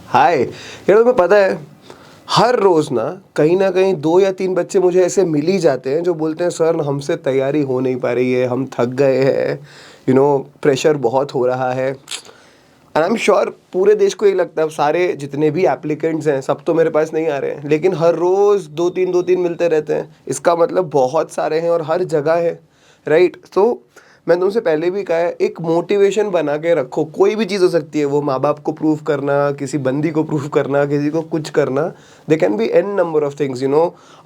हाय यार, तुम्हें पता है हर रोज़ ना कहीं 2 या 3 बच्चे मुझे ऐसे मिल ही जाते हैं जो बोलते हैं सर हमसे तैयारी हो नहीं पा रही है, हम थक गए हैं, प्रेशर बहुत हो रहा है। एंड आई एम श्योर पूरे देश को ये लगता है, सारे जितने भी एप्लीकेंट्स हैं सब तो मेरे पास नहीं आ रहे हैं, लेकिन हर रोज़ 2-3 मिलते रहते हैं। इसका मतलब बहुत सारे हैं और हर जगह है, राइट? तो मैंने तुमसे पहले भी कहा है, एक मोटिवेशन बना के रखो। कोई भी चीज़ हो सकती है, वो माँ बाप को प्रूव करना, किसी बंदी को प्रूव करना, किसी को कुछ करना। They can be an number of things,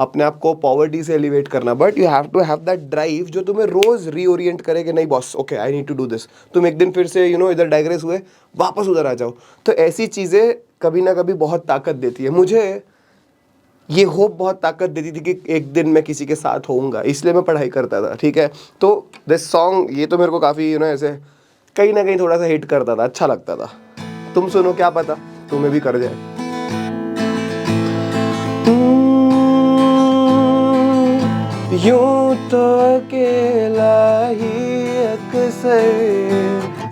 अपने आप को पॉवर्टी से एलिवेट करना, but you have to have that drive जो तुम्हें रोज़ रीओरिएंट करे कि नहीं boss, okay I need to do this. तुम एक दिन फिर से इधर डाइग्रेस हुए, वापस उधर आ जाओ। तो ऐसी चीज़ें कभी ना कभी बहुत ताकत देती है। मुझे ये होप बहुत ताकत देती थी कि एक दिन मैं किसी के साथ होऊंगा, इसलिए मैं पढ़ाई करता था, ठीक है? तो दिस सॉन्ग ये तो मेरे को काफ़ी ऐसे कहीं ना कहीं थोड़ा सा हिट करता था, अच्छा लगता था। तुम सुनो, क्या पता तुम्हें भी कर जाए। यूं तो अकेला ही अक्सर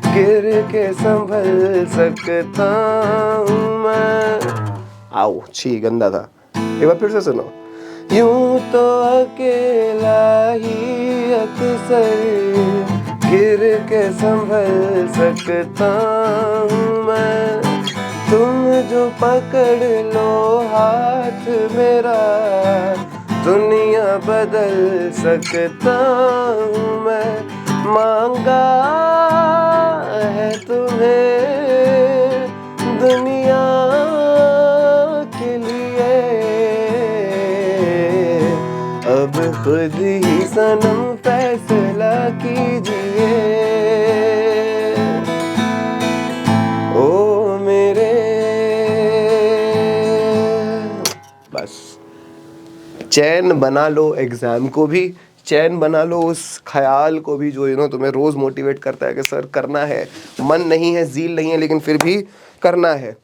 गिर के संभल सकता हूँ मैं। आओ छी, गंदा था, एक बार फिर से सुनो। यूं तो अकेला ही अक्सर गिर के संभल सकता हूँ मैं, तुम जो पकड़ लो हाथ मेरा दुनिया बदल सकता हूँ मैं। मांगा है तुम्हें दुनिया के लिए, अब खुद ही सनम फैसला कीजिए। ओ मेरे, बस चैन बना लो एग्ज़ाम को भी, चैन बना लो उस ख्याल को भी जो तुम्हें रोज़ मोटिवेट करता है कि सर करना है, मन नहीं है, ज़ील नहीं है, लेकिन फिर भी करना है,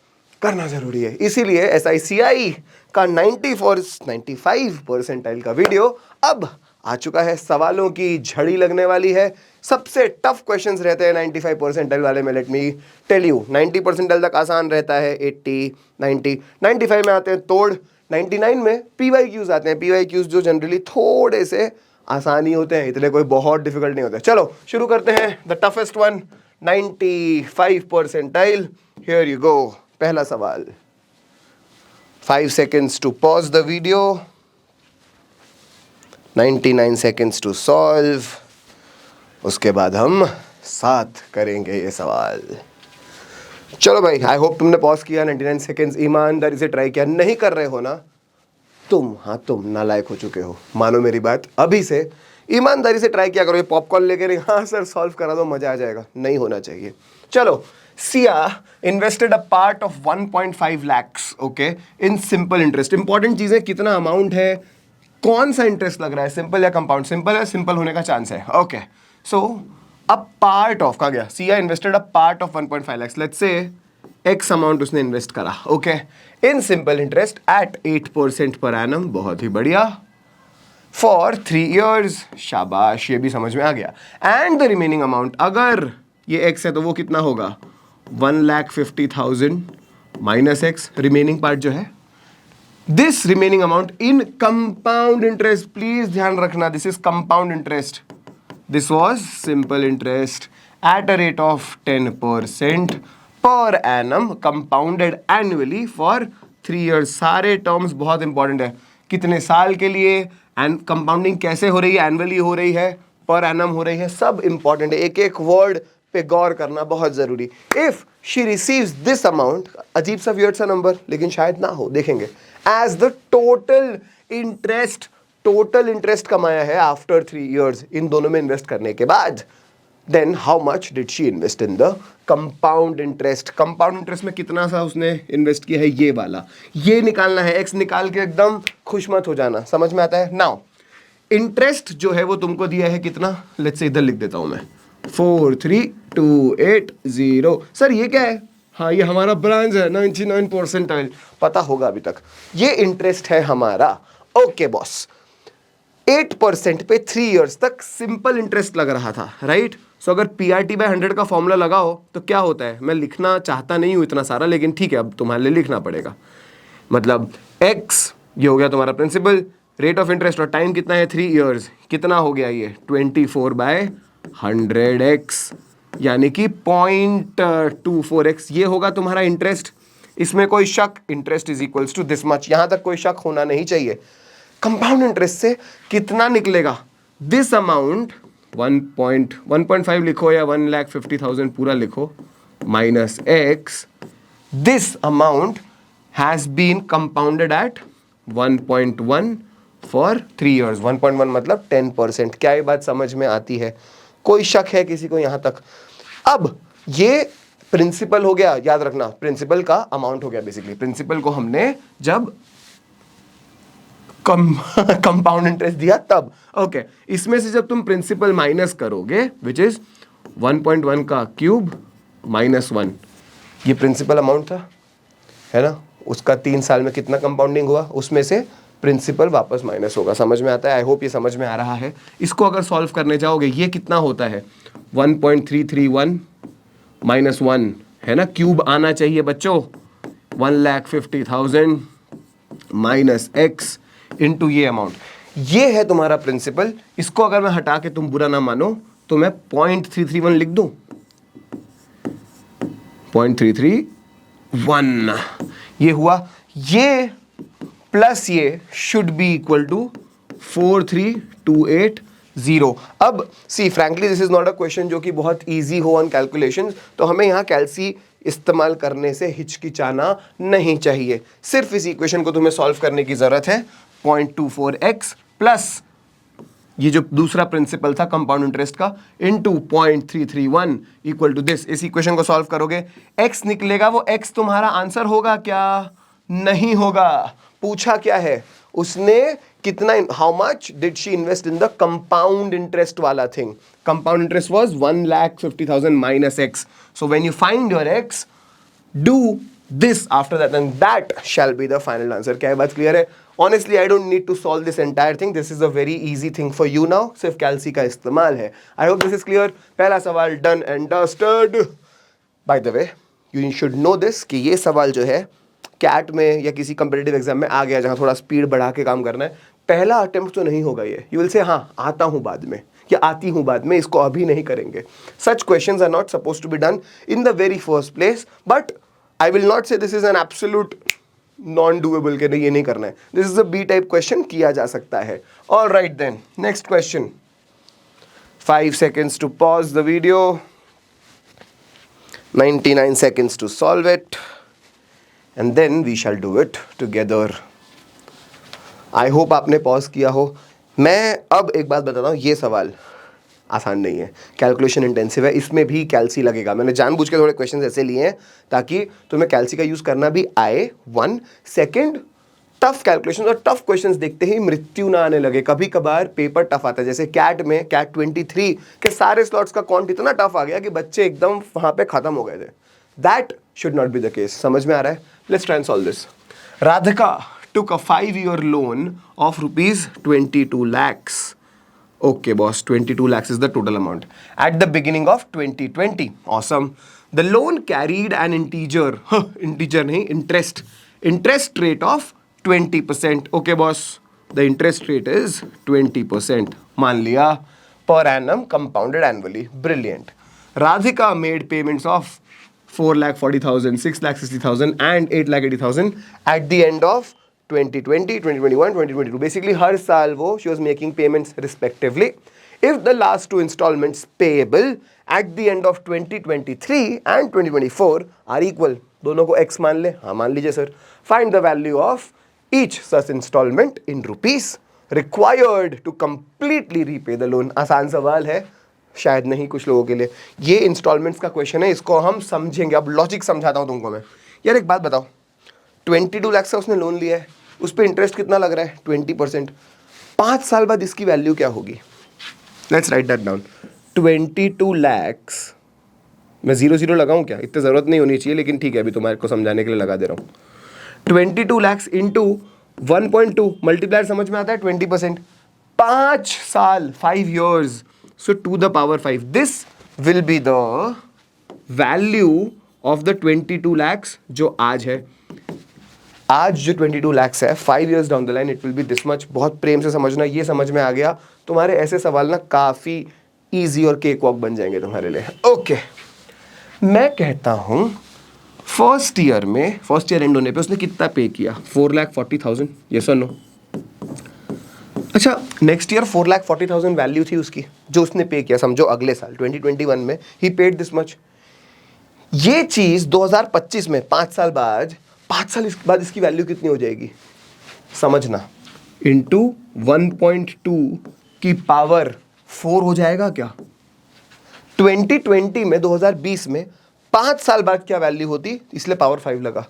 करना ज़रूरी है। इसीलिए SICI का 95 परसेंटाइल का वीडियो अब आ चुका है। सवालों की झड़ी लगने वाली है। सबसे टफ क्वेश्चंस रहते हैं 95 परसेंटाइल वाले में। Let me tell you, 90 percentile तक आसान रहता है, 80, 90, 95 में आते हैं तोड़, 99 में PYQs आते हैं। PYQs जो जनरली थोड़े से आसानी होते हैं, इतने कोई बहुत डिफिकल्ट नहीं होते। चलो शुरू करते हैं। The toughest one, 95 percentile. Here you go. पहला सवाल, 5 seconds to pause the video, 99 seconds to solve। उसके बाद हम साथ करेंगे ये सवाल। चलो भाई, आई होप तुमने पॉज किया, 99 सेकेंड्स ईमानदारी से ट्राई किया। नहीं कर रहे हो ना तुम नालायक हो चुके हो, मानो मेरी बात। अभी से ईमानदारी से ट्राई किया करो। ये पॉपकॉर्न लेके नहीं, हाँ सर सॉल्व करा दो मजा आ जाएगा, नहीं होना चाहिए। चलो, Siya invested a part of 1.5 lakhs, okay, in simple interest. Important चीजें, कितना अमाउंट है, कौन सा इंटरेस्ट लग रहा है, सिंपल या कंपाउंड? सिंपल है, सिंपल होने का चांस है, okay. So a part of का गया, Siya invested a part of 1.5 lakhs, let's say x amount उसने इन्वेस्ट करा, okay, in simple interest eight 8% per annum. बहुत ही बढ़िया। फॉर 3 years, शाबाश, ये भी समझ में आ गया। एंड द रिमेनिंग अमाउंट, अगर ये एक्स है तो वो कितना होगा, 1,50,000 माइनस एक्स, रिमेनिंग पार्ट जो है। This remaining amount in compound interest, please ध्यान रखना, this is compound interest, this was simple interest at a rate of 10% per annum, compounded annually for 3 years। सारे टर्म्स बहुत इंपॉर्टेंट है, कितने साल के लिए, एंड कंपाउंडिंग कैसे हो रही है, एनुअली हो रही है, पर एनम हो रही है, सब इंपॉर्टेंट है। एक एक वर्ड पे गौर करना बहुत जरूरी। If she receives this amount, अजीब सा वियर्ड सा नंबर, लेकिन शायद ना हो, देखेंगे, एज द टोटल इंटरेस्ट कमाया है आफ्टर 3 years, इन दोनों में इन्वेस्ट करने के बाद, then how much did she invest in the compound interest. Compound interest में कितना सा उसने इन्वेस्ट किया है, ये वाला, ये निकालना है। एक्स निकाल के एकदम खुश मत हो जाना, समझ में आता है? नाउ इंटरेस्ट जो है वो तुमको दिया है कितना, लेट्स से इधर लिख देता हूं मैं, 43280। सर ये क्या है? हाँ, ये हमारा ब्रांच है 99 परसेंटाइल, पता होगा अभी तक। ये इंटरेस्ट है हमारा, ओके बॉस। 8% पे 3 years तक सिंपल इंटरेस्ट लग रहा था, राइट? सो अगर PRT/100 का फॉर्मूला लगाओ तो क्या होता है, मैं लिखना चाहता नहीं हूँ इतना सारा, लेकिन ठीक है अब तुम्हारे लिए लिखना पड़ेगा। मतलब x ये हो गया तुम्हारा प्रिंसिपल, रेट ऑफ इंटरेस्ट और टाइम कितना है 3 इयर्स, कितना हो गया ये 24/100x, यानी कि 0.24x ये होगा तुम्हारा इंटरेस्ट। इसमें कोई शक, interest is equals to this much, यहां तक कोई शक होना नहीं चाहिए। कंपाउंड इंटरेस्ट से कितना निकलेगा, दिस अमाउंट 1.5 लिखो या 1,50,000 पूरा लिखो, minus x, this amount has been compounded at 1.1 for 3 years. 1.1 मतलब 10%। क्या ये बात समझ में आती है, कोई शक है किसी को यहां तक? अब ये प्रिंसिपल हो गया, याद रखना प्रिंसिपल का अमाउंट हो गया बेसिकली। प्रिंसिपल को हमने जब कंपाउंड इंटरेस्ट दिया तब, ओके इसमें से जब तुम प्रिंसिपल माइनस करोगे विच इज 1.1 का क्यूब माइनस 1, ये प्रिंसिपल अमाउंट था, है ना, उसका 3 साल में कितना कंपाउंडिंग हुआ, उसमें से प्रिंसिपल वापस माइनस होगा। समझ में आता है? आई होप ये समझ में आ रहा है। इसको अगर सॉल्व करने जाओगे ये कितना होता है 1.331 माइनस 1, है ना, क्यूब आना चाहिए बच्चों, 1,50,000 माइनस x इंटू ये अमाउंट, ये है तुम्हारा प्रिंसिपल। इसको अगर मैं हटा के तुम बुरा ना मानो तो मैं 0.331 लिख दूं, 0.331 ये हुआ, ये प्लस ये शुड बी इक्वल टू 43280। अब see frankly this is not a question जो कि बहुत इजी हो ऑन कैलकुलेशंस, तो हमें यहाँ कैलसी इस्तेमाल करने से हिचकिचाना नहीं चाहिए। सिर्फ इस इक्वेशन को तुम्हें सॉल्व करने की जरूरत है। 0.24x प्लस ये जो दूसरा प्रिंसिपल था कंपाउंड इंटरेस्ट का इनटू 0.331 इक्वल टू दिस। इस इक्वेशन को सॉल्व करोगे x निकलेगा, वो x तुम्हारा आंसर होगा क्या? नहीं होगा। पूछा क्या है उसने, कितना, how much did she invest in the compound interest वाला thing. Compound interest was 1,50,000 minus x, so when you find your x do this after that and that shall be the final answer। क्या ये बात clear है? Honestly, I don't need to solve this entire thing. This is a very easy thing for you now. सिर्फ कैल्सी का इस्तेमाल है। I hope this is clear। पहला सवाल done and dusted। By the way, you should know this कि ये सवाल जो है कैट में या किसी कंपेटिटिव एग्जाम में आ गया जहाँ थोड़ा स्पीड बढ़ा के काम करना है, पहला अटेम्प्ट तो नहीं होगा ये। You will say हाँ आता हूँ बाद में या आती हूँ बाद में, इसको अभी नहीं करेंगे। Such questions are not supposed to be done in the very first place, but I will not say this is an absolute non doable के नहीं, ये नहीं करना है। This is a B type question, किया जा सकता है। All right then, next question. 5 seconds to pause the video, 99 seconds to solve it, and then we shall do it together। I hope आपने पॉज किया हो। मैं अब एक बात बताता हूँ, ये सवाल आसान नहीं है, कैलकुलेशन इंटेंसिव है, इसमें भी कैल्सी लगेगा। मैंने जानबूझ के थोड़े क्वेश्चंस ऐसे लिए हैं ताकि तुम्हें कैल्सी का यूज़ करना भी आए। 1 सेकंड, टफ कैलकुलेशन और टफ क्वेश्चंस देखते ही मृत्यु ना आने लगे। कभी कभार पेपर टफ आता है, जैसे कैट में कैट 23 के सारे स्लॉट्स का काउंट इतना टफ आ गया कि बच्चे एकदम वहाँ पे खत्म हो गए थे। That should not be the case. समझ में आ रहा है? Let's try and solve this. Radhika took a 5-year loan of ₹22 lakhs। Okay, boss, 22 lakhs is the total amount at the beginning of 2020. Awesome. The loan carried an interest rate of 20%. Okay, boss, the interest rate is 20%. मान लिया, per annum compounded annually. Brilliant. Radhika made payments of 4,40,000, 6,60,000 and 8,80,000 at the end of 2020, 2021, 2022. Basically हर साल वो she was making payments respectively. If the last 2 installments payable at the end of 2023 and 2024 are equal, दोनों को x मान ले। हाँ मान लीजिए sir. Find the value of each such installment in rupees required to completely repay the loan। आसान सवाल है, शायद नहीं कुछ लोगों के लिए। ये इंस्टॉलमेंट्स का क्वेश्चन है, इसको हम समझेंगे। अब लॉजिक समझाता हूँ तुमको मैं। यार एक बात बताओ, 22 लाख का उसने लोन लिया है, उस पर इंटरेस्ट कितना लग रहा है? 20%। 5 साल बाद इसकी वैल्यू क्या होगी? Let's write that down. 22 lakhs, मैं 0 लगाऊं क्या? इतनी ज़रूरत नहीं होनी चाहिए, लेकिन ठीक है अभी तुम्हारे को समझाने के लिए लगा दे रहा हूँ। 22 लैक्स इंटू 1.2 मल्टीप्लायर समझ में आता है 20%। 5 साल, 5 years, so to the power 5। This will be the value of the 22 lakhs जो आज है। आज जो 22 lakhs है 5 years down the line it will be this much. बहुत प्रेम से समझना, ये समझ में आ गया तुम्हारे ऐसे सवाल ना काफी इजी और केक वॉक बन जाएंगे तुम्हारे लिए। ओके मैं कहता हूं फर्स्ट ईयर एंड होने पे उसने कितना पे किया? 4,40,000। यस और नो? अच्छा नेक्स्ट ईयर 4,40,000 वैल्यू थी उसकी जो उसने पे किया। समझो अगले साल 2021 में ही पेड दिस मच। ये चीज 2025 में 5 साल बाद इसकी वैल्यू कितनी हो जाएगी समझना, इंटू 1.2 की पावर 4 हो जाएगा क्या? 2020 में 2020 में 5 साल बाद क्या वैल्यू होती, इसलिए पावर 5 लगा।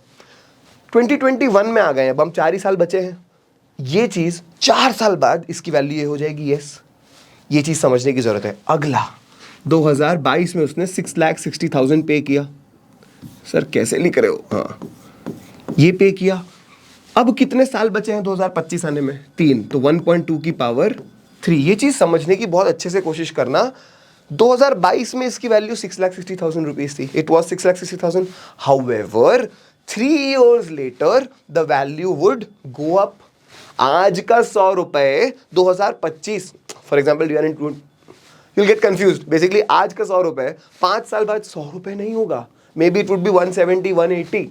2021 में आ गए, अब हम 4 ही साल बचे हैं। ये चीज 4 साल बाद इसकी वैल्यू ये हो जाएगी। यस ये चीज समझने की जरूरत है। अगला 2022 में उसने 6,60,000 पे किया। सर कैसे लिख रहे हो? हाँ ये पे किया। अब कितने साल बचे हैं 2025 आने में? 3, तो 1.2 की पावर 3। ये चीज समझने की बहुत अच्छे से कोशिश करना। 2022 में इसकी वैल्यू 6,60,000 रुपीज थी। It was 6,60,000। However 3 years later the value would go up. आज का 100 रुपए 2025 for example you'll get confused। Basically आज का 100 रुपए 5 साल बाद 100 रुपए नहीं होगा। May be it would be 170, 180।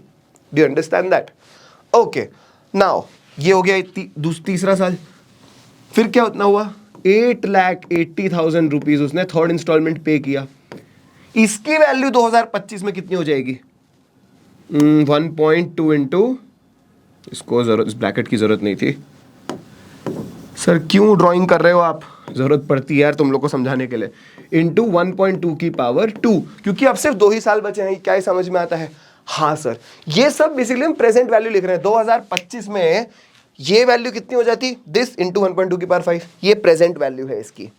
Do you understand that? Okay now ये हो गया तीसरा साल। फिर क्या उतना हुआ? 8,80,000 रुपीज उसने थर्ड इंस्टॉलमेंट पे किया। इसकी वैल्यू 2025 में कितनी हो जाएगी? 1.2 इंटू, इसको जरूरत, इस ब्रैकेट की जरूरत नहीं थी। सर क्यों ड्राइंग कर रहे हो आप? जरूरत पड़ती है यार तुम लोग को समझाने के लिए। इंटू 1.2 की पावर 2, क्योंकि अब सिर्फ 2 ही साल बचे हैं। क्या ही समझ में आता है? हाँ सर ये सब बेसिकली हम प्रेजेंट वैल्यू लिख रहे हैं। 2025 में ये वैल्यू कितनी हो जाती? दिस इंटू 1.2 की पावर 5। ये प्रेजेंट वैल्यू है इसकी।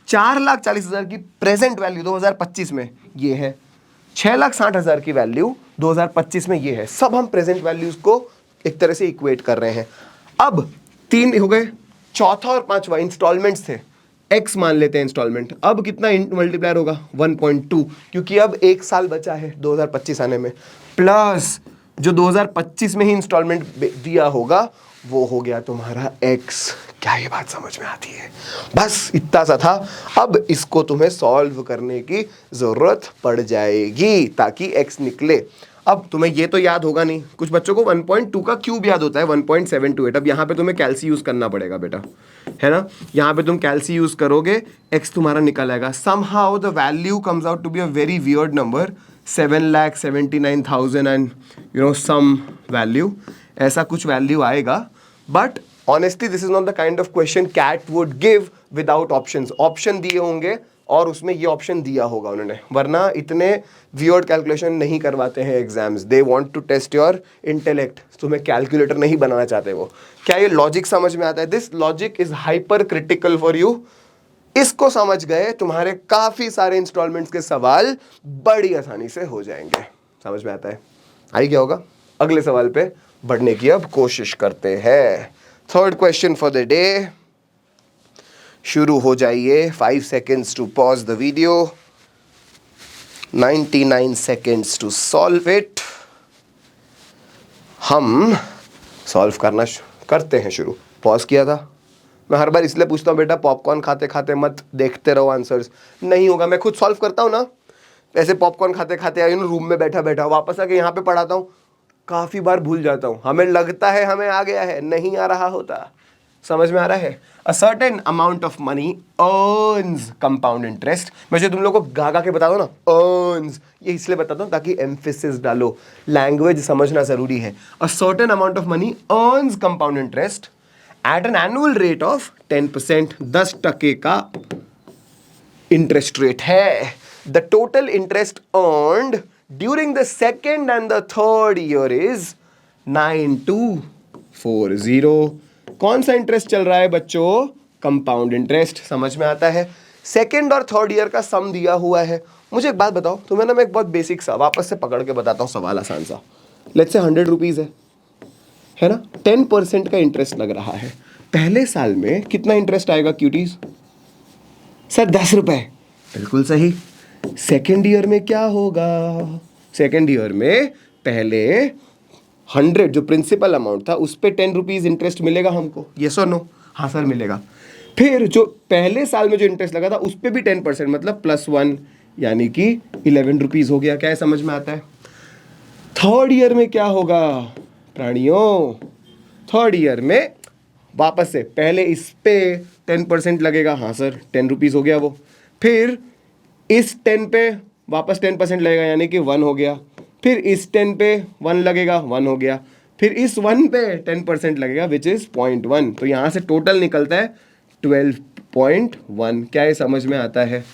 4,40,000 की प्रेजेंट वैल्यू 2025 में ये है। 6,60,000 की वैल्यू 2025 में ये है। सब हम प्रेजेंट वैल्यूज को एक तरह से इक्वेट कर रहे हैं। अब 3 हो गए, चौथा और पांचवा इंस्टॉलमेंट्स थे। x मान लेते हैं इंस्टॉलमेंट। अब कितना मल्टीप्लायर होगा? 1.2, क्योंकि अब 1 साल बचा है 2025 आने में, प्लस जो 2025 में ही इंस्टॉलमेंट दिया होगा वो हो गया तुम्हारा x। क्या ये बात समझ में आती है? बस इतना सा था। अब इसको तुम्हें सॉल्व करने की जरूरत पड़ जाएगी ताकि x निकले। अब तुम्हें ये तो याद होगा नहीं, कुछ बच्चों को 1.2 का क्यूब याद होता है 1.728। अब यहाँ पे तुम्हें कैल्सी यूज करना पड़ेगा बेटा, है ना? यहाँ पे तुम कैल्सी यूज करोगे, x तुम्हारा निकल आएगा। Somehow the value comes out to be a very weird number, 7,79,000 and some value, ऐसा कुछ वैल्यू आएगा। But honestly this is not the kind of question CAT would give without options. Option दिए होंगे और उसमें ये ऑप्शन दिया होगा उन्होंने, वरना इतने वियर्ड कैलकुलेशन नहीं करवाते हैं exams. They want to test your intellect. तुम्हें कैलकुलेटर नहीं बनाना चाहते वो। क्या ये लॉजिक समझ में आता है? This logic is hyper critical for you. इसको समझ गए तुम्हारे काफी सारे इंस्टॉलमेंट्स के सवाल बड़ी आसानी से हो जाएंगे। समझ में आता है? आई क्या होगा? अगले सवाल पे बढ़ने की अब कोशिश करते हैं। Third question for the day. शुरू हो जाइए। 5 seconds to pause the video, 99 seconds to solve it. हम सॉल्व करना करते हैं शुरू। पॉज किया था। मैं हर बार इसलिए पूछता हूँ बेटा पॉपकॉर्न खाते खाते मत देखते रहो आंसर्स। नहीं होगा, मैं खुद सॉल्व करता हूँ ना, ऐसे पॉपकॉर्न खाते खाते आई रूम में बैठा बैठा वापस आके यहाँ पे पढ़ाता हूँ, काफ़ी बार भूल जाता हूँ। हमें लगता है हमें आ गया है, नहीं आ रहा होता। समझ में आ रहा है? A certain amount of money earns compound interest. मैं जो तुम लोग को गा गा के बता दो ना अर्न्स, ये इसलिए बताता हूँ ताकि एम्फेसिस डालो, लैंग्वेज समझना जरूरी है। A certain amount of money earns compound interest eight an annual rate of 10%। 10% का इंटरेस्ट रेट है। The total interest earned during the second and the third year is 9240। कौन सा इंटरेस्ट चल रहा है बच्चों? Compound interest. समझ में आता है? सेकेंड और थर्ड ईयर का सम दिया हुआ है। मुझे एक बात बताओ, तुम्हें ना मैं एक बहुत बेसिक सा वापस से पकड़ के बताता हूँ सवाल, आसान सा। लेट्स से 100 रुपीज है ना? 10% का इंटरेस्ट लग रहा है। पहले साल में कितना इंटरेस्ट आएगा क्यूटीज? सर 10 रुपए। बिल्कुल सही। सेकेंड ईयर में क्या होगा? सेकेंड ईयर में पहले 100 जो प्रिंसिपल अमाउंट था उस पे 10 रुपीज़ इंटरेस्ट मिलेगा हमको, यस और नो? हाँ सर मिलेगा। फिर जो पहले साल में जो इंटरेस्ट लगा था उस पे भी 10% मतलब +1 यानी कि 11 रुपीज़ हो गया। क्या है, समझ में आता है? थर्ड ईयर में क्या होगा प्राणियों? थर्ड ईयर में वापस से पहले इस पे 10% लगेगा, हाँ सर 10 रुपीज़ हो गया वो। फिर इस 10 पे वापस 10% लगेगा यानी कि 1 हो गया। फिर इस 10 पे 1 लगेगा, 1 हो गया। फिर इस 1 पे 10% लगेगा विच इज़ 0.1। तो यहाँ से टोटल निकलता है 12.1। क्या ये समझ में आता है?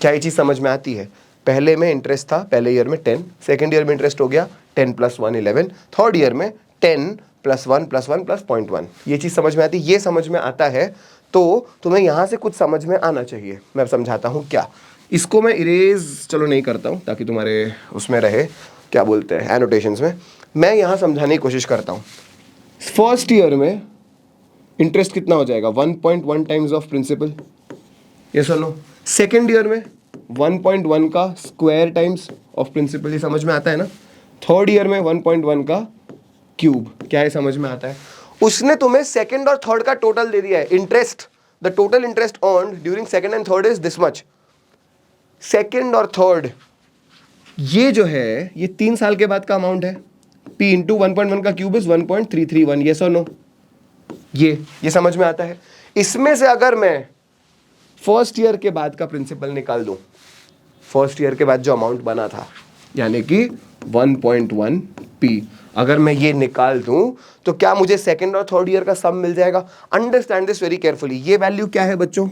क्या ये चीज़ समझ में आती है? पहले में इंटरेस्ट था, पहले ईयर में 10, सेकेंड ईयर में इंटरेस्ट हो गया 10 + 1 11, थर्ड ईयर में 10 + 1 + 1 + 0.1। ये चीज़ समझ में आती है? ये समझ में आता है तो तुम्हें यहाँ से कुछ समझ में आना चाहिए। मैं समझाता हूँ क्या। इसको मैं इरेज चलो नहीं करता हूँ ताकि तुम्हारे उसमें रहे, क्या बोलते हैं, एनोटेशंस में। मैं यहाँ समझाने की कोशिश करता हूँ। फर्स्ट ईयर में इंटरेस्ट कितना हो जाएगा? 1.1 टाइम्स ऑफ प्रिंसिपल, यस और नो? सेकेंड ईयर में 1.1 का स्क्वायर टाइम्स ऑफ प्रिंसिपल, ये समझ में आता है ना? थर्ड ईयर में 1.1 का क्यूब। क्या है, समझ में आता है? उसने तुम्हें सेकंड और थर्ड का टोटल दे दिया है। Interest, the total interest earned during second and third is this much. Second और थर्ड ये जो है ये 3 साल के बाद का अमाउंट है। P इंटू 1.1 का क्यूब इज 1.331, यस और नो? ये समझ में आता है? इसमें से अगर मैं फर्स्ट ईयर के बाद का प्रिंसिपल निकाल दूं, फर्स्ट ईयर के बाद जो अमाउंट बना था यानी कि 1.1 P, अगर मैं ये निकाल दूं तो क्या मुझे सेकंड और थर्ड ईयर का सम मिल जाएगा? Understand this very carefully. ये वैल्यू क्या है बच्चों?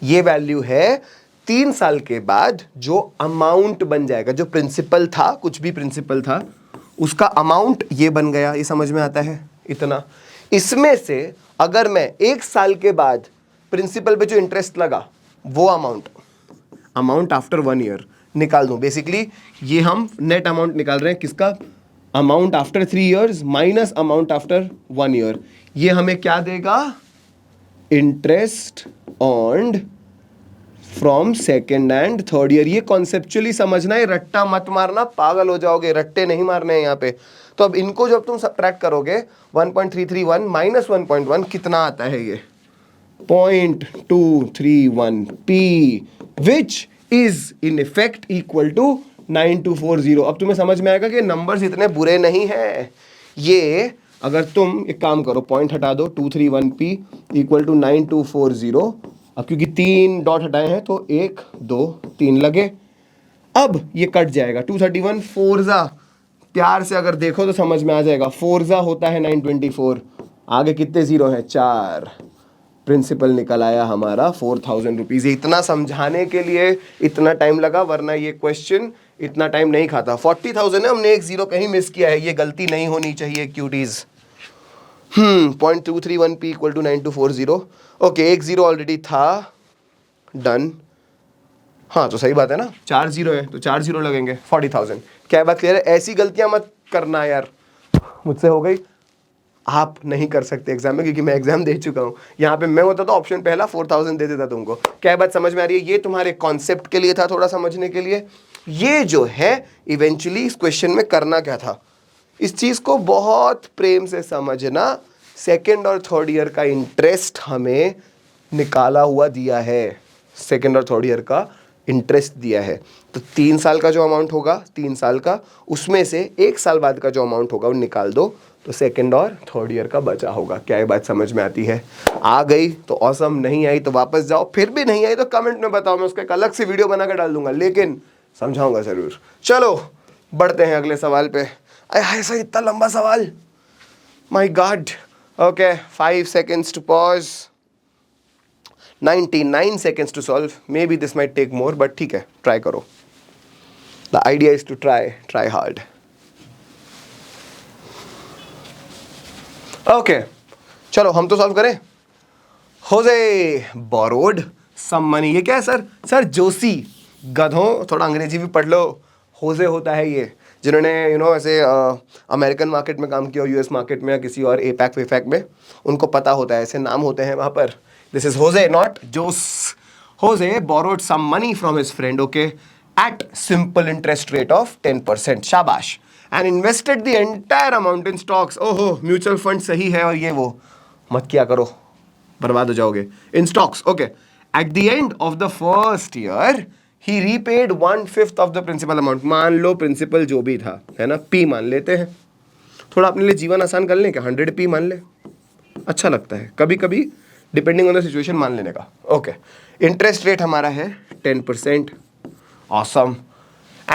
ये वैल्यू है 3 साल के बाद जो अमाउंट बन जाएगा, जो प्रिंसिपल था, कुछ भी प्रिंसिपल था उसका अमाउंट ये बन गया। ये समझ में आता है? इतना। इसमें से अगर मैं 1 साल के बाद प्रिंसिपल पे जो इंटरेस्ट लगा वो अमाउंट आफ्टर 1 ईयर निकाल दूं, बेसिकली ये हम नेट अमाउंट निकाल रहे हैं किसका? Amount after 3 years minus amount after 1 year. ये हमें क्या देगा? Interest earned from second and third year. ये कॉन्सेप्चुअली समझना है, रट्टा मत मारना, पागल हो जाओगे। रट्टे नहीं मारने हैं यहाँ पे। तो अब इनको जब तुम सब्ट्रैक्ट करोगे 1.331 माइनस 1.1 कितना आता है? ये 0.231 P which is in effect equal to 9240। अब तुम्हें समझ में आएगा कि नंबर्स इतने बुरे नहीं हैं। ये अगर तुम एक काम करो, पॉइंट हटा दो, 231 P इक्वल टू 9240। अब क्योंकि 3 डॉट हटाए हैं तो 1 2 3 लगे। अब ये कट जाएगा 231 फोरजा। प्यार से अगर देखो तो समझ में आ जाएगा, फोरजा होता है 924। आगे कितने जीरो हैं? 4। प्रिंसिपल निकल आया हमारा 4000 रुपीज़। इतना समझाने के लिए इतना टाइम लगा, वरना ये क्वेश्चन इतना टाइम नहीं खाता। 40,000 है, हमने एक जीरो कहीं मिस किया है, ये गलती नहीं होनी चाहिए cuties. 0.231 P equal to 9240। Okay, एक जीरो ऑलरेडी था, डन। हाँ तो सही बात है ना, 4 जीरो है तो 4 जीरो लगेंगे, 40,000। क्या बात क्लियर है? ऐसी गलतियां मत करना यार, मुझसे हो गई। आप नहीं कर सकते एग्जाम में, क्योंकि मैं एग्जाम दे चुका हूँ। यहाँ पे मैं होता तो ऑप्शन पहला 4000 दे देता तुमको। क्या बात समझ में आ रही है? ये तुम्हारे कॉन्सेप्ट के लिए था, थोड़ा समझने के लिए। ये जो है इवेंचुअली इस क्वेश्चन में करना क्या था, इस चीज़ को बहुत प्रेम से समझना। सेकेंड और थर्ड ईयर का इंटरेस्ट हमें निकाला हुआ दिया है, सेकेंड और थर्ड ईयर का इंटरेस्ट दिया है। तो 3 साल का जो अमाउंट होगा, 3 साल का, उसमें से 1 साल बाद का जो अमाउंट होगा वो निकाल दो, तो सेकेंड और थर्ड ईयर का बचा होगा। क्या ये बात समझ में आती है? आ गई तो ऑसम, नहीं आई तो वापस जाओ, फिर भी नहीं आई तो कमेंट में बताओ, मैं उसका एक अलग से वीडियो बना कर डाल दूंगा, लेकिन समझाऊंगा ज़रूर। चलो बढ़ते हैं अगले सवाल पे। ऐसा इतना लंबा सवाल, my God. Okay, 5 seconds to pause, 99 seconds to solve. Maybe this might take more, but ठीक है, ट्राई करो। The idea is to try hard. Okay, चलो हम तो सॉल्व करें। होजे बोरोड सम मनी। ये क्या है सर? सर जोशी, गधों, थोड़ा अंग्रेजी भी पढ़ लो। होजे होता है ये, जिन्होंने ऐसे अमेरिकन मार्केट में काम किया हो, यूएस मार्केट में या किसी और एपैक वेपैक में, उनको पता होता है, ऐसे नाम होते हैं वहाँ पर। This is Jose not Jose. Jose borrowed some money from his friend, okay, at simple interest rate of 10%. शाबाश. And invested the entire amount in stocks. ओहो, म्यूचुअल फंड सही है और ये वो मत किया करो, बर्बाद हो जाओगे. In stocks, okay. At the end of the first year, he repaid 1/5 of the principal amount. मान लो प्रिंसिपल जो भी था, है ना, P मान लेते हैं. थोड़ा अपने लिए जीवन आसान कर लें क्या, 100p मान ले, अच्छा लगता है कभी कभी डिपेंडिंग ऑन द सिचुएशन मान लेने का. ओके, इंटरेस्ट रेट हमारा है 10%. Awesome.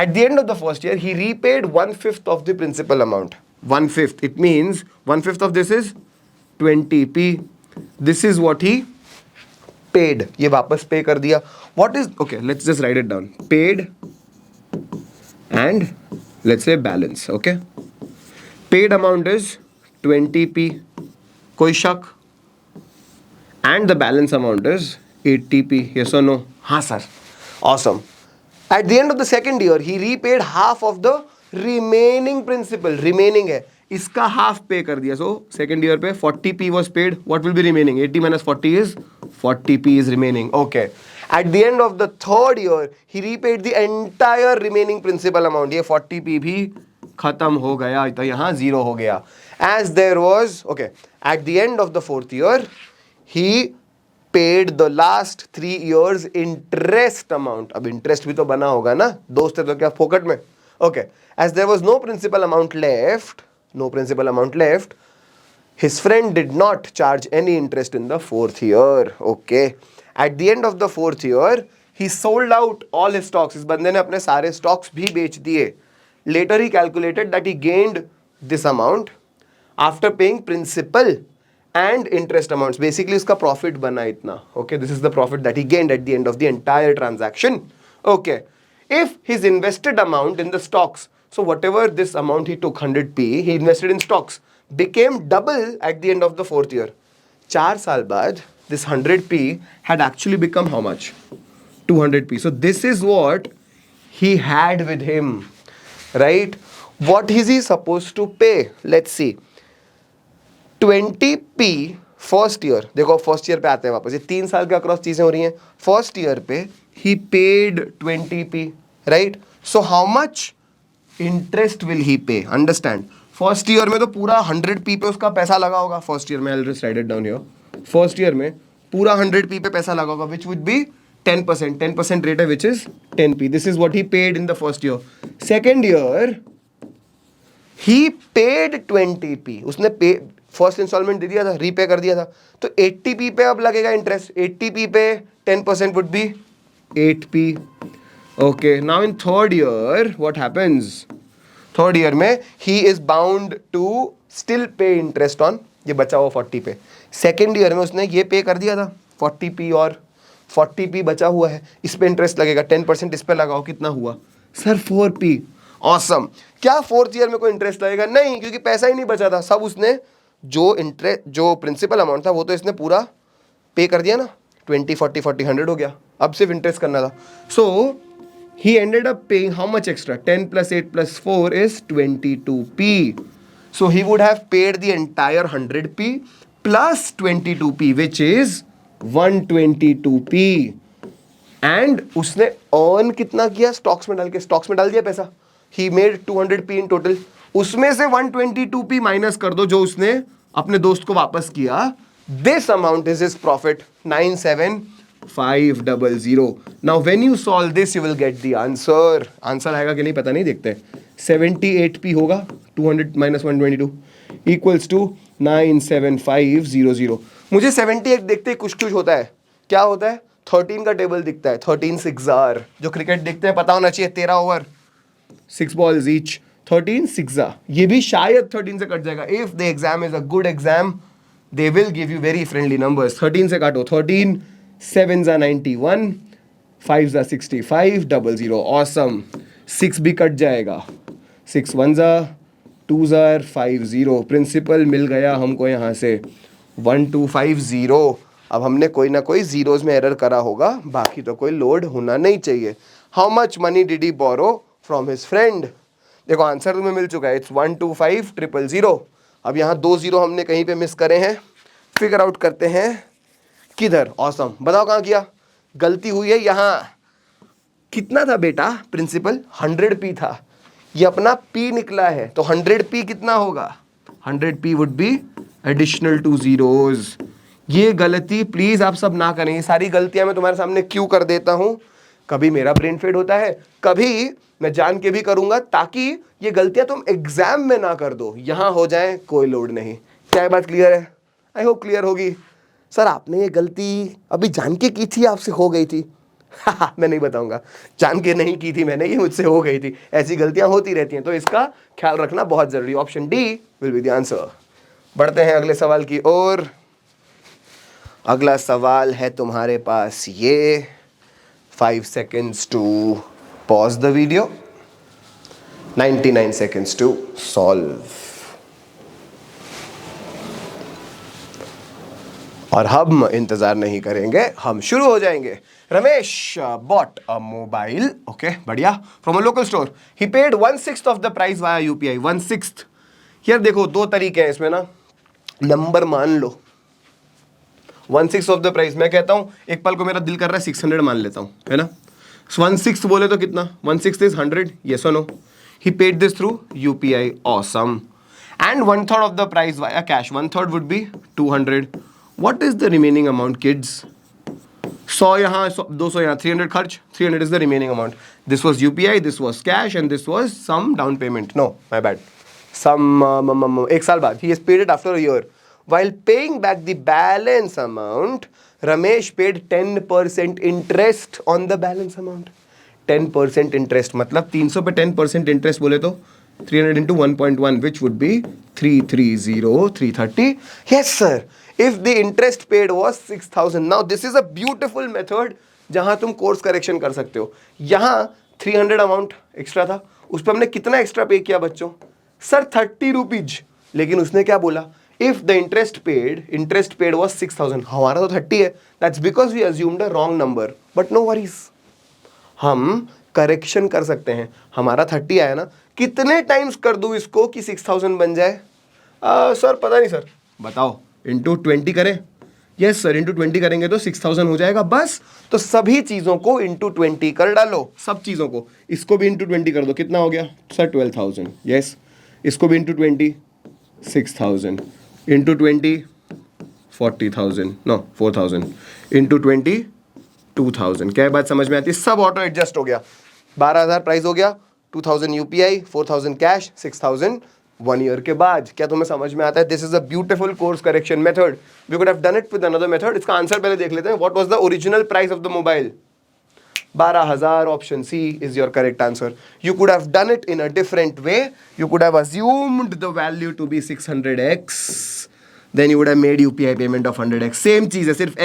At the end of the first year ही repaid 1/5 of the principal amount. 1/5, it means 1/5 of this is 20p. This is what he paid. ये वापस पे कर दिया. What is, okay, let's just write it down. Paid and let's say balance. Okay, paid amount is 20p. कोई शक? And the balance amount is 80p. Yes or no? हाँ sir. Awesome. At the end of the second year, he repaid half of the remaining principal. Remaining है, इसका half pay कर दिया. So second year पे 40p was paid. What will be remaining? 80 minus 40 is 40p is remaining. Okay. At the end of the third year, he repaid the entire remaining principal amount. ये 40p भी खत्म हो गया, तो यहाँ zero हो गया. As there was, okay, at the end of the fourth year, he paid the last 3 years interest amount. अब interest भी तो बना होगा ना, दोस्त है तो क्या फोकट में. Okay, as there was no principal amount left, his friend did not charge any interest in the fourth year. Okay, at the end of the fourth year, he sold out all his stocks. इस बंदे ने अपने सारे stocks भी बेच दिए. Later he calculated that he gained this amount after paying principal and interest amounts. Basically उसका profit बना इतना. Okay, this is the profit that he gained at the end of the entire transaction. Okay, if his invested amount in the stocks, so whatever this amount he took 100p, he invested in stocks, became double at the end of the fourth year. 4 साल बाद this 100p had actually become how much? 200p. So this is what he had with him, right? What is he supposed to pay? Let's see. 20p first year. देखो first year पे आते हैं वापस, ये 3 साल के अक्रॉस चीजें हो रही हैं. फर्स्ट ईयर पे ही paid 20p, right? So how much interest will he pay? Understand, first year में तो पूरा 100p पे उसका पैसा लगा होगा. फर्स्ट ईयर में, I just write it down here, first year में पूरा 100p पे पैसा लगा होगा, विच वुड बी 10% रेट है, which is 10p. This is what he paid in the first year. Second year he paid 20p. उसने पे फर्स्ट इंस्टॉलमेंट दे दिया था, रीपे कर दिया था, तो 80p पे अब लगेगा इंटरेस्ट. 80p पे 10% would be 8p. Okay, now in third year what happens? Third year में he is bound to still pay interest on ये बचा हुआ 40 पे. सेकेंड ईयर में उसने ये पे कर दिया था 40p और 40p बचा हुआ है, इस पे इंटरेस्ट लगेगा. 10% इस पे लगाओ, कितना हुआ सर? 4p. ऑसम. क्या फोर्थ ईयर में कोई इंटरेस्ट लगेगा? नहीं, क्योंकि पैसा ही नहीं बचा था. सब उसने जो प्रिंसिपल अमाउंट था वो तो इसने पूरा पे कर दिया ना. 20, 40, 40, 100 हो गया. अब सिर्फ इंटरेस्ट करना था. So he ended up paying how much extra? 10 + 8 + 4 is 22p. So he would have paid the entire 100p plus 22p, which is 122p. And उसने अर्न कितना किया? स्टॉक्स में डाल के, स्टॉक्स में डाल दिया पैसा. He made 200p in total. उसमें से 122p माइनस कर दो जो उसने अपने दोस्त को वापस किया. This amount is his profit, 97500. Now when you solve this you will get the answer. Answer आएगा कि नहीं पता नहीं, देखते हैं. 78p होगा, 200 - 122 इक्वल्स टू 97500. मुझे 78 देखते ही कुछ होता है. क्या होता है? 13 का टेबल दिखता है. 13 6 जो क्रिकेट देखते हैं पता होना चाहिए. 13 ओवर, 6 balls each. 13 6. ये भी शायद 13 से कट जाएगा. If the exam is a good exam they will give you very friendly numbers. 13 से काटो. 13 7 91, 5 65, 00. ऑसम. 6 भी कट जाएगा. 6 1 2 50. प्रिंसिपल मिल गया हमको यहाँ से 1250. अब हमने कोई ना कोई जीरोज में एरर करा होगा, बाकी तो कोई लोड होना नहीं चाहिए. How much money did he borrow from his friend? देखो आंसर तुम्हें मिल चुका है. इट्स 125000. अब यहाँ 2 0 हमने कहीं पे मिस करे हैं. फिगर आउट करते हैं किधर. ऑसम. बताओ कहाँ किया? गलती हुई है यहाँ। कितना था बेटा प्रिंसिपल? 100p था, ये अपना p निकला है, तो 100p कितना होगा? 100p would be additional 2 zeros। ये गलती प्लीज आप सब ना करें। ये सारी गलतियां मैं तुम्हारे सामने क्यों कर देता हूं? कभी मेरा ब्रेन फेड होता है, कभी मैं जान के भी करूंगा, ताकि ये गलतियां तुम एग्जाम में ना कर दो, यहां हो जाए, कोई लोड नहीं। क्या ये बात क्लियर है? आई होप क्लियर होगी। सर आपने ये गलती अभी जान के की थी, आपसे हो गई थी? मैं नहीं बताऊंगा, जान के नहीं की थी मैंने, ये मुझसे हो गई थी। ऐसी गलतियां होती रहती हैं, तो इसका ख्याल रखना बहुत जरूरी। Option D will be the answer. बढ़ते हैं अगले सवाल की ओर। अगला सवाल है तुम्हारे पास ये। 5 seconds to pause the video, 99 seconds to solve। और हम इंतजार नहीं करेंगे, हम शुरू हो जाएंगे। Ramesh bought a mobile, okay बढ़िया, from a local store. He paid 1/6 of the price via UPI. 1/6। यार देखो दो तरीके हैं इसमें ना, नंबर मान लो। 1/6 ऑफ द प्राइस, मैं कहता हूं एक पल को मेरा दिल कर रहा है 600 मान लेता हूं, है ना। 1/6 बोले तो कितना? 1/6 is 100, yes or no? He paid this through UPI, awesome. And 1/3 of the price via cash. 1/3 would be 200. What is the remaining amount, kids? 100 यहाँ, 200 यहाँ, 300 खर्च, 300 is the remaining amount. This was UPI, this was cash, and this was some down payment. No, my bad. Some एक साल बाद. He has paid it after a year. While paying back the balance amount, Ramesh paid 10% interest on the balance amount. 10% interest मतलब 300 पे 10% interest बोले तो 300 into 1.1, which would be 330. Yes sir. If the interest paid was 6,000. Now this is a beautiful method जहां तुम course correction कर सकते हो। यहाँ 300 अमाउंट एक्स्ट्रा था, उस पर हमने कितना एक्स्ट्रा पे किया बच्चों? Sir 30 rupees. लेकिन उसने क्या बोला? If the interest paid was 6,000, हमारा तो 30 है, that's because we assumed a wrong number, but no worries, हम करेक्शन कर सकते हैं। हमारा 30 आया ना, कितने टाइम्स कर दूं इसको कि 6,000 बन जाए? सर पता नहीं सर। बताओ, इंटू 20 करें? यस सर, इंटू 20 करेंगे तो 6,000 हो जाएगा बस। तो सभी चीजों को इंटू 20 कर डालो, सब चीजों को। इसको भी इंटू 20 कर दो, कितना हो गया सर? 12,000। यस, इसको भी इंटू 20, 6,000 इंटू 20, 40,000, नो 4,000 इंटू 20, 2,000। क्या बात समझ में आती है? सब ऑटो एडजस्ट हो गया। 12,000 प्राइस हो गया, 2,000 यूपीआई, 4,000 कैश, 6,000 1 ईयर के बाद। क्या तुम्हें समझ में आता है? This is a beautiful course correction method. We could have done it with another method. इसका आंसर पहले देख लेते हैं। What was the original price of the mobile? 12,000. Option C is your correct answer. You could have done it in a different way. You could have assumed the value to be 600x, then you would have made UPI payment of 100x। Same चीज है, सिर्फ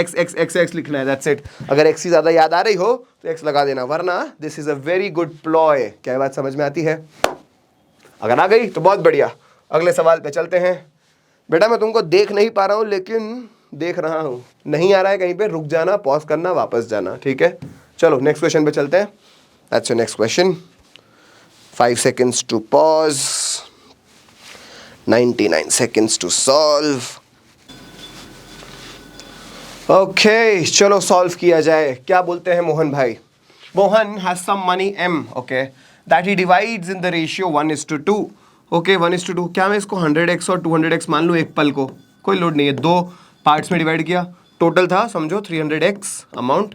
x लिखना है, that's it। अगर x ही ज्यादा याद आ रही हो तो x लगा देना, वरना this is a very good ploy. क्या बात समझ में आती है? अगर आ गई तो बहुत बढ़िया। अगले सवाल पे चलते हैं। बेटा मैं तुमको देख नहीं पा रहा हूं, लेकिन देख रहा हूं। नहीं आ रहा है कहीं पे, रुक जाना, पॉज करना, वापस जाना, ठीक है? चलो नेक्स्ट क्वेश्चन पे चलते हैं। That's your next question. 5 seconds to pause, 99 seconds to solve। Okay चलो सॉल्व किया जाए। क्या बोलते हैं मोहन भाई? Mohan has some money m, okay, that he divides in the ratio 1:2। Okay 1:2। क्या मैं इसको 100x और 200x मान लूँ एक पल को? कोई लोड नहीं है। दो पार्ट्स में डिवाइड किया, टोटल था समझो 300x अमाउंट,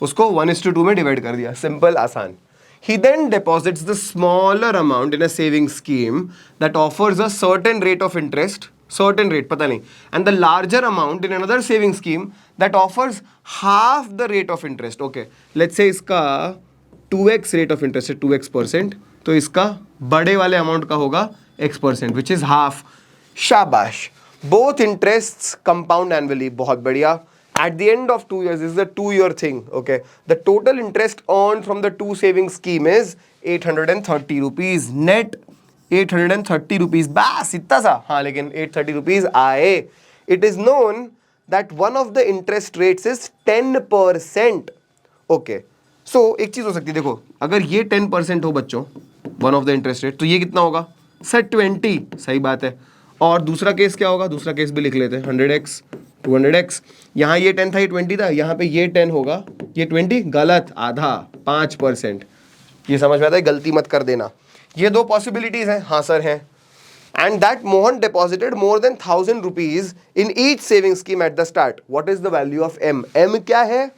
उसको 1:2 में डिवाइड कर दिया। सिंपल, आसान। He then deposits the smaller amount in a saving scheme that offers a certain rate of interest, certain rate पता नहीं, and the larger amount in another saving scheme that offers half the rate of interest। Okay, let's say इसका 2x rate of interest है, 2x%, तो इसका बड़े वाले amount का होगा x%, which is half। शाबाश। Both interests compound annually, बहुत बढ़िया। At the end of 2 years, this is a 2-year thing, okay? The total interest earned from the 2 savings scheme is 830 rupees net। 830 rupees, बस इतना सा। हाँ लेकिन 830 rupees आए। It is known that one of the interest rates is 10%, okay? So एक चीज हो सकती है, देखो अगर ये 10% हो बच्चों, one of the interest rate, तो ये कितना होगा सर? 20। सही बात है। और दूसरा केस क्या होगा? दूसरा केस भी लिख लेते हैं, 100x 200x। यहाँ ये 10 था, ये 20 था, यहाँ पे ये 10 होगा, ये 20 गलत, आधा 5%। ये समझ में आता है, गलती मत कर देना। ये दो पॉसिबिलिटीज हैं, हाँ सर हैं। And that Mohan deposited more than 1000 rupees in each saving scheme at the start, what is the value of M? M क्या है?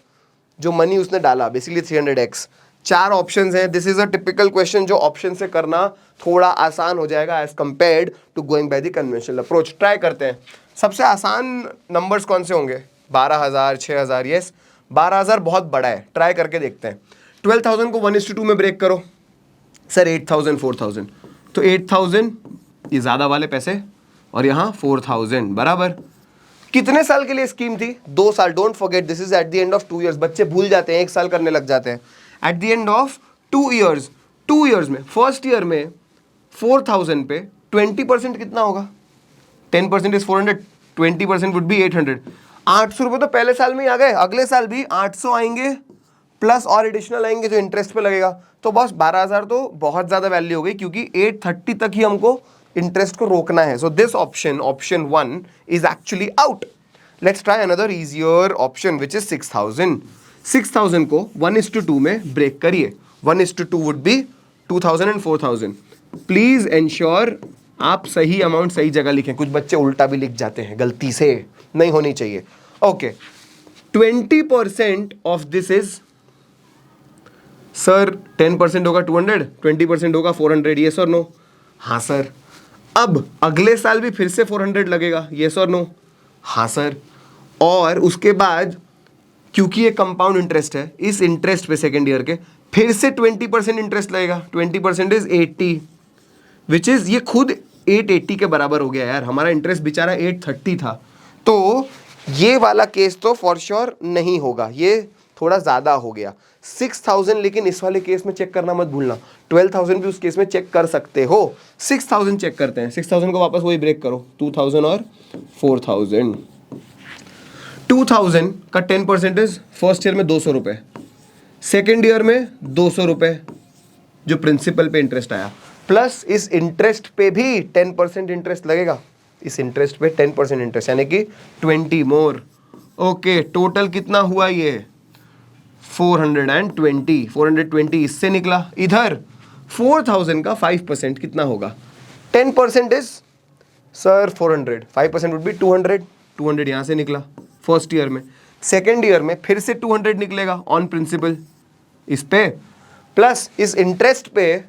जो मनी उसने डाला, बेसिकली 300x। चार ऑप्शंस हैं। This is a typical question जो ऑप्शन से करना थोड़ा आसान हो जाएगा as compared to going by the conventional approach. Try करते हैं। सबसे आसान नंबर्स कौन से होंगे? 12,000, 6,000। यस, 12,000 बहुत बड़ा है, ट्राई करके देखते हैं। 12,000 को 1:2 में ब्रेक करो सर। 8,000, 4,000, तो 8,000 ये ज़्यादा वाले पैसे, और यहाँ 4,000 बराबर। कितने साल के लिए स्कीम थी? 2 साल। Don't forget this is eight the end of 2 years. बच्चे भूल जाते हैं, 1 साल करने लग जाते हैं। Eight the end of 2 years, 2 years में, फर्स्ट ईयर में 4,000 पे 20% कितना होगा? 10% इज 400, 20% वुड बी 800। 800 रुपये तो पहले साल में ही आ गए, अगले साल भी 800 आएंगे, प्लस और एडिशनल आएंगे जो इंटरेस्ट पे लगेगा। तो बस 12,000 तो बहुत ज़्यादा वैल्यू हो गई, क्योंकि 830 तक ही हमको इंटरेस्ट को रोकना है। So this option, option 1 is actually out. Let's try another easier option which is 6,000। 6,000 को 1:2 में ब्रेक करिए। 1:2 would be 2,000 and 4,000। Please ensure आप सही अमाउंट सही जगह लिखें। कुछ बच्चे उल्टा भी लिख जाते हैं, गलती से नहीं होनी चाहिए। Okay, 20% of this is, sir 10% होगा 200, 20% होगा 400, येस और नो? हाँ सर। अब अगले साल भी फिर से 400 लगेगा, येस और नो? हाँ सर। और उसके बाद क्योंकि ये कंपाउंड इंटरेस्ट है, इस इंटरेस्ट पे सेकेंड ईयर के फिर से 20% इंटरेस्ट लगेगा। 20% इज 80, विच इज, ये खुद 880 के बराबर हो गया यार। हमारा इंटरेस्ट बेचारा 830 था। तो ये वाला केस तो फॉर श्योर नहीं होगा, ये थोड़ा ज़्यादा हो गया। 6,000 लेकिन इस वाले केस में चेक करना मत भूलना। 12,000 भी उस केस में चेक कर सकते हो। 6,000 चेक करते हैं। 6,000 को वापस वही ब्रेक करो, 2,000 और 4,000। 2,000 का 10% इज फर्स्ट ईयर में 200 रुपये, सेकेंड ईयर में 200 रुपये जो प्रिंसिपल पे इंटरेस्ट आया, प्लस इस इंटरेस्ट पे भी 10% इंटरेस्ट लगेगा। इस इंटरेस्ट पे 10% इंटरेस्ट, यानी कि 20 मोर। ओके, टोटल कितना हुआ ये? 420। 420 इससे निकला। इधर 4,000 का 5% कितना होगा? 10% इज सर 400, 5% वुड बी 200। 200 यहाँ से निकला फर्स्ट ईयर में। सेकेंड ईयर में फिर से 200 निकलेगा ऑन प्रिंसिपल इस पे, प्लस इस इंटरेस्ट पे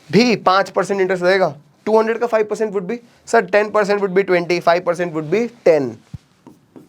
भी 5% इंटरेस्ट लगेगा। 200 का 5% would be, sir 10% would B 20, 5% would be 10।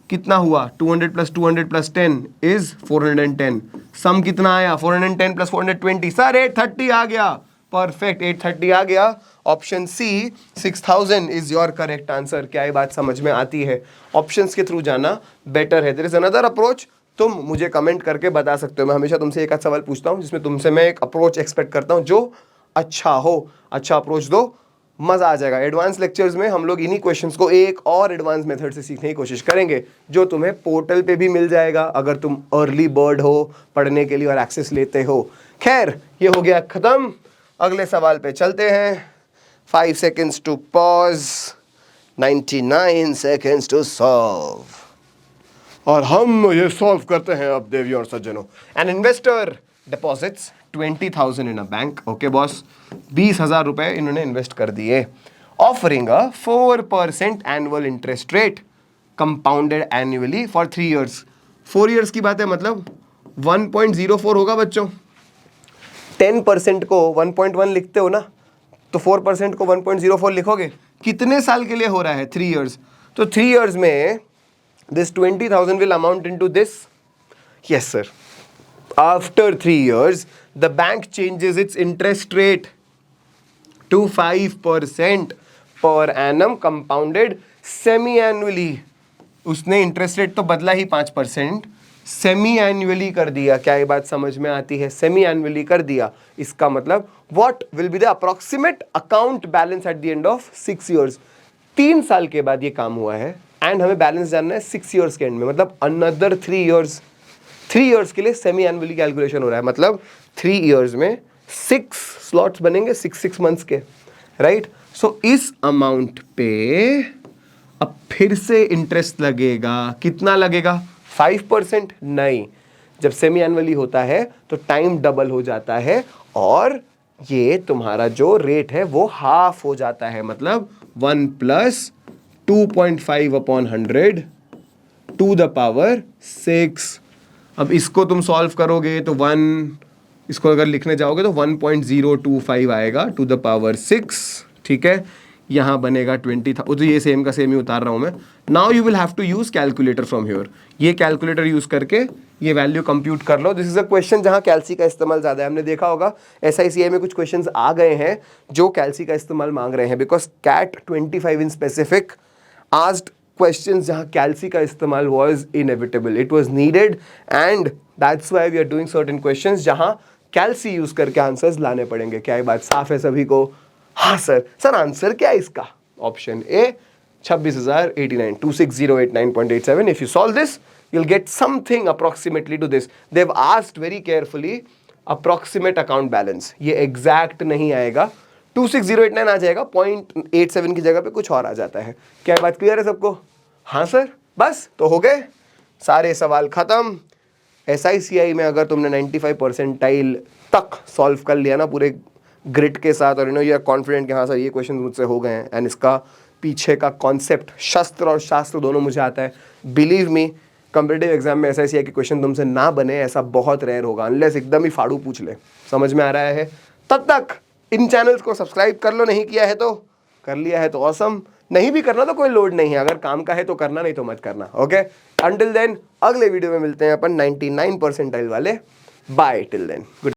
कितना हुआ? 200 प्लस 200 प्लस 10 इज 410। सम कितना आया? 410 प्लस 420, सर 830 आ गया। परफेक्ट, 830 आ गया। Option C 6,000 is your correct answer. क्या ये बात समझ में आती है? ऑप्शंस के थ्रू जाना बेटर है। देयर इज अनदर अप्रोच, तुम मुझे कमेंट करके बता सकते हो। मैं हमेशा तुमसे एक आध सवाल पूछता हूँ जिसमें तुमसे मैं एक अप्रोच एक्सपेक्ट करता हूँ जो अच्छा हो। अच्छा अप्रोच दो, मज़ा आ जाएगा। एडवांस लेक्चर्स में हम लोग इन्हीं क्वेश्चंस को एक और एडवांस मेथड से सीखने की कोशिश करेंगे, जो तुम्हें पोर्टल पे भी मिल जाएगा अगर तुम अर्ली बर्ड हो पढ़ने के लिए और एक्सेस लेते हो। खैर, ये हो गया ख़त्म। अगले सवाल पे चलते हैं। 5 seconds to pause, 99 seconds to solve. और हम ये सॉल्व करते हैं अब देवी और सज्जनों। An investor deposits 20,000 in a bank. Okay boss, 20,000 रुपए इन्होंने इन्वेस्ट कर दिए, offering a 4% annual interest rate compounded annually for 3 years। 4 years की बात है, मतलब 1.04 होगा बच्चों। 10% को 1.1 लिखते हो ना, तो 4% को 1.04 लिखोगे। कितने साल के लिए हो रहा है? 3 years। तो 3 years में this 20,000 will amount into this? Yes sir. After 3 years, the bank changes its interest rate to 5% per annum compounded semi-annually। उसने इंटरेस्ट रेट तो बदला ही 5%, सेमी एनुअली कर दिया। क्या ये बात समझ में आती है? सेमी एनुअली कर दिया। इसका मतलब what will be the approximate account balance eight the end of 6 years। 3 साल के बाद ये काम हुआ है एंड हमें बैलेंस जानना है 6 years के एंड में, मतलब अनदर 3 years। 3 years के लिए सेमी एनुअली कैलकुलेशन हो रहा है, मतलब 3 years में 6 स्लॉट्स बनेंगे 6 मंथ्स के, राइट। सो इस अमाउंट पे अब फिर से इंटरेस्ट लगेगा, कितना लगेगा? 5%? नहीं, जब सेमी एनुअली होता है तो टाइम डबल हो जाता है और ये तुम्हारा जो रेट है वो हाफ हो जाता है, मतलब 1 + 2.5/100 टू द पावर 6। अब इसको तुम सॉल्व करोगे तो इसको अगर लिखने जाओगे तो 1.025 आएगा टू द पावर 6, ठीक है। यहाँ बनेगा 20,000, तो ये सेम का सेम ही उतार रहा हूँ मैं। Now you will have to use calculator from here. ये कैलकुलेटर यूज करके ये वैल्यू कंप्यूट कर लो। दिस इज अ क्वेश्चन जहाँ कैल्सी का इस्तेमाल ज़्यादा है। हमने देखा होगा SICI में कुछ क्वेश्चंस आ गए हैं जो कैल्सी का इस्तेमाल मांग रहे हैं, because CAT 25 in specific asked questions जहाँ कैल्सी का इस्तेमाल was inevitable, it was needed and that's why we are doing certain questions जहाँ कैल्सी यूज करके आंसर्स लाने पड़ेंगे। क्या ये बात साफ है सभी को? हाँ सर आंसर क्या है इसका? Option A 26,089, 26089.87। If you solve this, you'll get something approximately to this. They've asked very carefully approximate account balance, ये exact नहीं आएगा, 26089 आ जाएगा, 0.87 की जगह पे कुछ और आ जाता है। क्या बात क्लियर है सबको? हाँ सर, बस तो हो गए सारे सवाल खत्म। SICI में अगर तुमने 95 परसेंटाइल तक सॉल्व कर लिया ना पूरे ग्रिड के साथ, और यू आर कॉन्फिडेंट कि हाँ सर ये क्वेश्चन मुझसे हो गए हैं एंड इसका पीछे का कॉन्सेप्ट शस्त्र और शास्त्र दोनों मुझे आता है, बिलीव मी कॉम्पिटिटिव एग्जाम में SICI के क्वेश्चन तुमसे ना बने ऐसा बहुत रेयर होगा, अनलेस एकदम ही फाड़ू पूछ ले। समझ में आ रहा है? तब तक इन चैनल्स को सब्सक्राइब कर लो, नहीं किया है तो कर लिया है तो ऑसम, नहीं भी करना तो कोई लोड नहीं है, अगर काम का है तो करना, नहीं तो मत करना। ओके, अंटिल देन अगले वीडियो में मिलते हैं अपन 99 परसेंटाइल वाले। Bye till then, good.